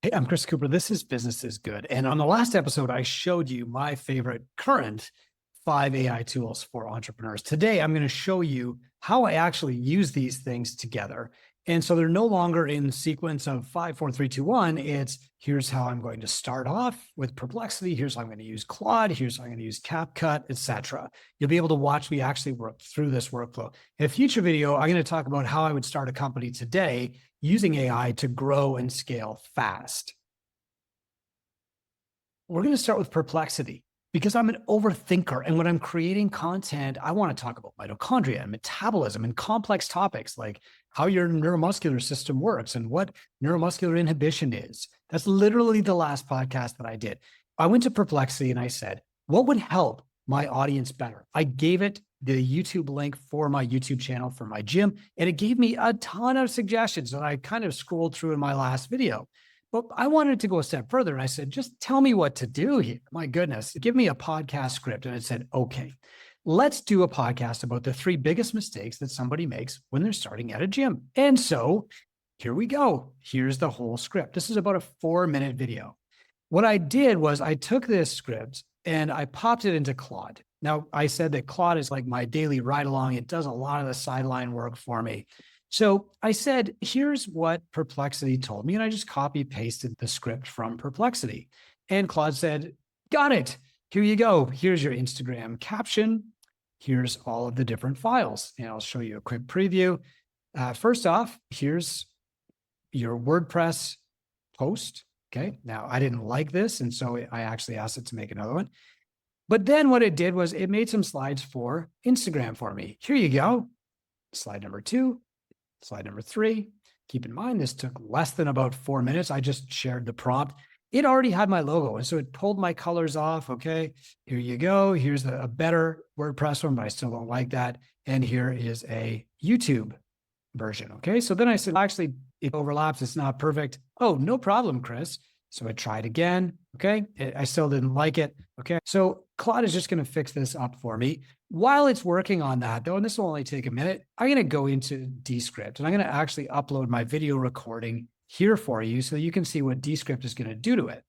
Hey, I'm Chris Cooper. This is Business is Good. And on the last episode, I showed you my favorite current 5 AI tools for entrepreneurs. Today, I'm going to show you how I actually use these things together. And so they're no longer in sequence of 5, 4, 3, 2, 1. It's here's how I'm going to start off with Perplexity. Here's how I'm going to use Claude. Here's how I'm going to use CapCut, etc. You'll be able to watch me actually work through this workflow. In a future video, I'm going to talk about how I would start a company today using AI to grow and scale fast. We're going to start with Perplexity because I'm an overthinker. And when I'm creating content, I want to talk about mitochondria and metabolism and complex topics like how your neuromuscular system works and what neuromuscular inhibition is. That's literally the last podcast that I did. I went to Perplexity and I said, what would help my audience better? I gave it the YouTube link for my YouTube channel for my gym, and it gave me a ton of suggestions that I kind of scrolled through in my last video. But I wanted to go a step further. And I said, just tell me what to do here. My goodness, give me a podcast script. And it said, okay, let's do a podcast about the 3 biggest mistakes that somebody makes when they're starting at a gym. And so here we go. Here's the whole script. This is about a 4-minute video. What I did was I took this script and I popped it into Claude. Now, I said that Claude is like my daily ride along. It does a lot of the sideline work for me. So I said, here's what Perplexity told me. And I just copy pasted the script from Perplexity. And Claude said, got it. Here you go. Here's your Instagram caption. Here's all of the different files. And I'll show you a quick preview. First off, here's your WordPress post. Okay. Now I didn't like this. And so I actually asked it to make another one. But then what it did was it made some slides for Instagram for me. Here you go. Slide number 2, slide number 3. Keep in mind, this took less than about 4 minutes. I just shared the prompt. It already had my logo. And so it pulled my colors off. Okay, here you go. Here's a better WordPress one, but I still don't like that. And here is a YouTube version. Okay, so then I said, actually, it overlaps. It's not perfect. Oh, no problem, Chris. So I tried again. Okay, I still didn't like it. Okay, so Claude is just going to fix this up for me. While it's working on that, though, and this will only take a minute, I'm going to go into Descript and I'm going to actually upload my video recording here for you so you can see what Descript is going to do to it.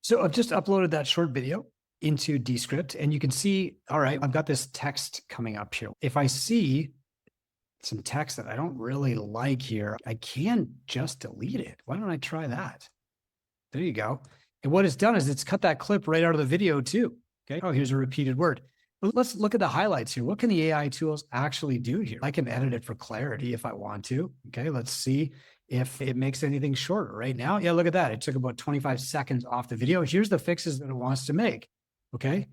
So I've just uploaded that short video into Descript and you can see, all right, I've got this text coming up here. If I see some text that I don't really like here, I can just delete it. Why don't I try that? There you go. And what it's done is it's cut that clip right out of the video too. Okay. Oh, here's a repeated word. Let's look at the highlights here. What can the AI tools actually do here? I can edit it for clarity if I want to. Okay. Let's see if it makes anything shorter right now. Yeah, look at that. It took about 25 seconds off the video. Here's the fixes that it wants to make. Okay.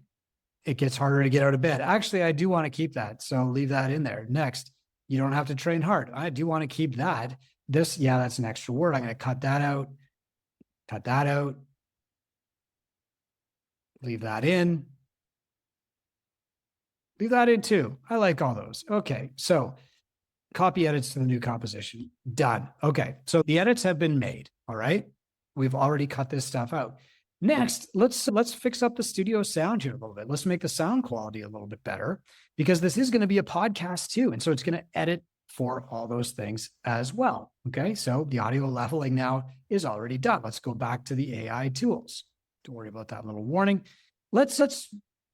It gets harder to get out of bed. Actually, I do want to keep that. So leave that in there. Next, you don't have to train hard. I do want to keep that. This, yeah, that's an extra word. I'm going to cut that out. Cut that out. Leave that in. Leave that in too. I like all those. Okay, so copy edits to the new composition. Done. Okay, so the edits have been made. All right, we've already cut this stuff out. Next, let's fix up the studio sound here a little bit. Let's make the sound quality a little bit better because this is going to be a podcast too, and so it's going to edit for all those things as well. Okay, so the audio leveling now is already done. Let's go back to the AI tools. Don't worry about that little warning. Let's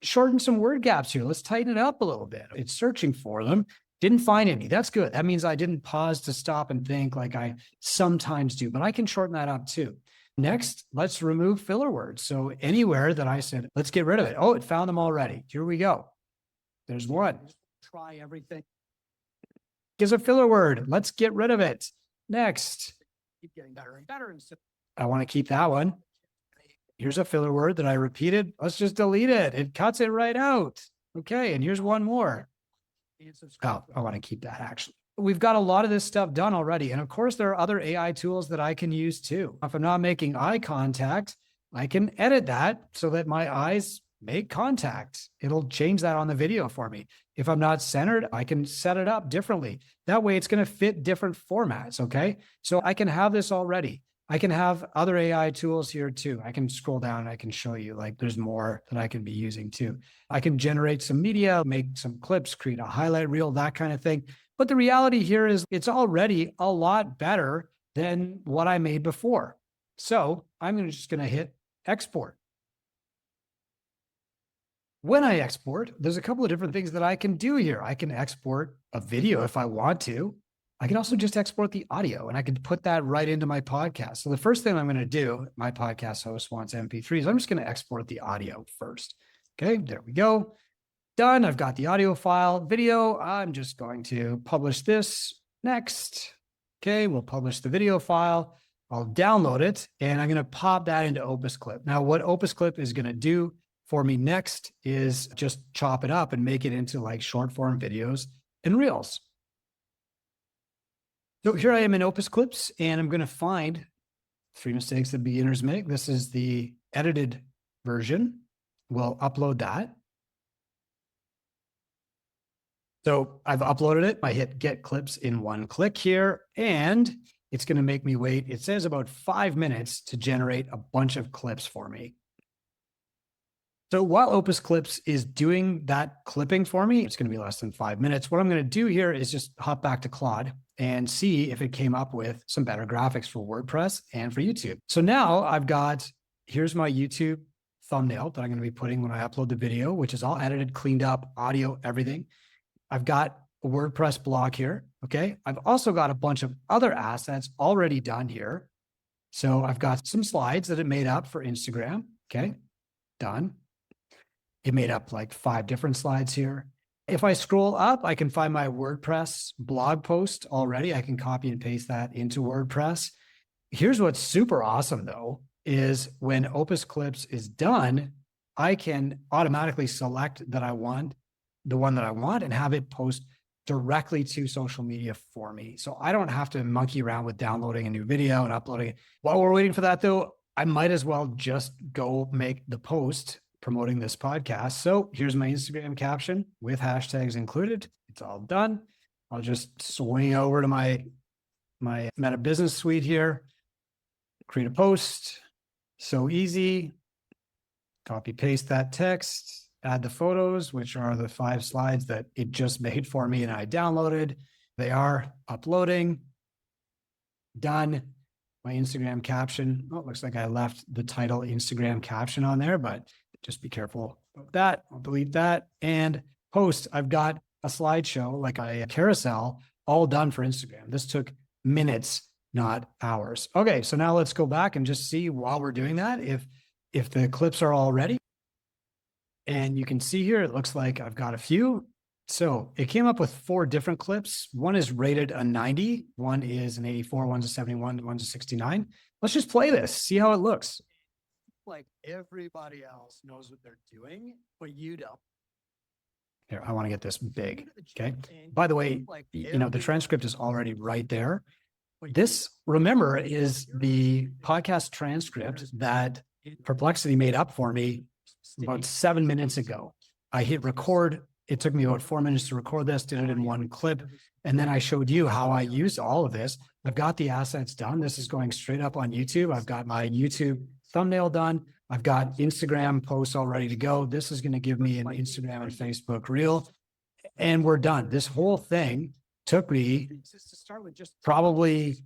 shorten some word gaps here. Let's tighten it up a little bit. It's searching for them. Didn't find any. That's good. That means I didn't pause to stop and think like I sometimes do, but I can shorten that up too. Next, let's remove filler words. So anywhere that I said, let's get rid of it. Oh, it found them already. Here we go. There's one. Try everything. Gives a filler word. Let's get rid of it. Next. Keep getting better and better. I want to keep that one. Here's a filler word that I repeated. Let's just delete it. It cuts it right out. Okay, and here's one more. Oh, I want to keep that actually. We've got a lot of this stuff done already. And of course, there are other AI tools that I can use too. If I'm not making eye contact, I can edit that so that my eyes make contact. It'll change that on the video for me. If I'm not centered, I can set it up differently. That way it's going to fit different formats. Okay, so I can have this already. I can have other AI tools here too. I can scroll down and I can show you like there's more that I can be using too. I can generate some media, make some clips, create a highlight reel, that kind of thing. But the reality here is it's already a lot better than what I made before. So I'm just going to hit export. When I export, there's a couple of different things that I can do here. I can export a video if I want to. I can also just export the audio and I can put that right into my podcast. So the first thing I'm going to do, my podcast host wants MP3s. I'm just going to export the audio first. Okay, there we go. Done. I've got the audio file. Video, I'm just going to publish this. Next. Okay, we'll publish the video file. I'll download it and I'm going to pop that into Opus Clip. Now, what Opus Clip is going to do for me next is just chop it up and make it into like short form videos and reels. So here I am in Opus Clips and I'm going to find 3 mistakes that beginners make. This is the edited version. We'll upload that. So I've uploaded it. I hit get clips in one click here, and it's going to make me wait. It says about 5 minutes to generate a bunch of clips for me. So while Opus Clips is doing that clipping for me, it's going to be less than 5 minutes. What I'm going to do here is just hop back to Claude and see if it came up with some better graphics for WordPress and for YouTube. So now I've got, here's my YouTube thumbnail that I'm going to be putting when I upload the video, which is all edited, cleaned up, audio, everything. I've got a WordPress blog here. Okay. I've also got a bunch of other assets already done here. So I've got some slides that it made up for Instagram. Okay. Done. It made up like 5 different slides here. If I scroll up, I can find my WordPress blog post already. I can copy and paste that into WordPress. Here's what's super awesome though, is when Opus Clips is done, I can automatically select that I want the one that I want and have it post directly to social media for me. So I don't have to monkey around with downloading a new video and uploading it. While we're waiting for that though, I might as well just go make the post promoting this podcast. So here's my Instagram caption with hashtags included. It's all done. I'll just swing over to my Meta Business Suite here, create a post. So easy. Copy paste that text. Add the photos, which are the 5 slides that it just made for me and I downloaded. They are uploading. Done. My Instagram caption. Oh, it looks like I left the title Instagram caption on there, but just be careful about that. I'll delete that. And post. I've got a slideshow, like a carousel, all done for Instagram. This took minutes, not hours. Okay, so now let's go back and just see while we're doing that if the clips are all ready. And you can see here, it looks like I've got a few. So it came up with 4 different clips. One is rated a 90, one is an 84, one's a 71, one's a 69. Let's just play this, see how it looks. Like everybody else knows what they're doing, but you don't. Here, I want to get this big, okay? By the way, you know, the transcript is already right there. This, remember, is the podcast transcript that Perplexity made up for me about 7 minutes ago. I hit record. It took me about 4 minutes to record this, did it in one clip. And then I showed you how I used all of this. I've got the assets done. This is going straight up on YouTube. I've got my YouTube thumbnail done. I've got Instagram posts all ready to go. This is going to give me an Instagram and Facebook reel. And we're done. This whole thing took me probably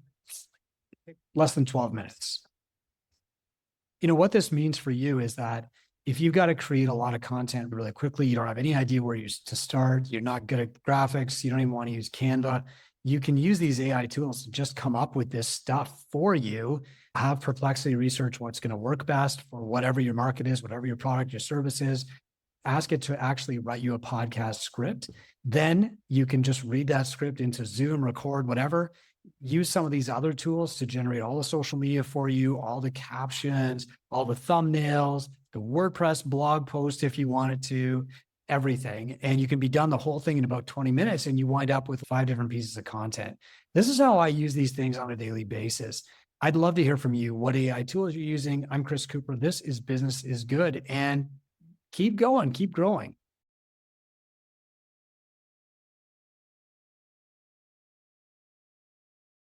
less than 12 minutes. You know, what this means for you is that if you've got to create a lot of content really quickly, you don't have any idea where to start, you're not good at graphics, you don't even want to use Canva, you can use these AI tools to just come up with this stuff for you, have Perplexity research what's going to work best for whatever your market is, whatever your product, your service is, ask it to actually write you a podcast script. Then you can just read that script into Zoom, record, whatever. Use some of these other tools to generate all the social media for you, all the captions, all the thumbnails, the WordPress blog post if you wanted to, everything. And you can be done the whole thing in about 20 minutes and you wind up with 5 different pieces of content. This is how I use these things on a daily basis. I'd love to hear from you. What AI tools you're using. I'm Chris Cooper. This is Business is Good. And keep going, keep growing.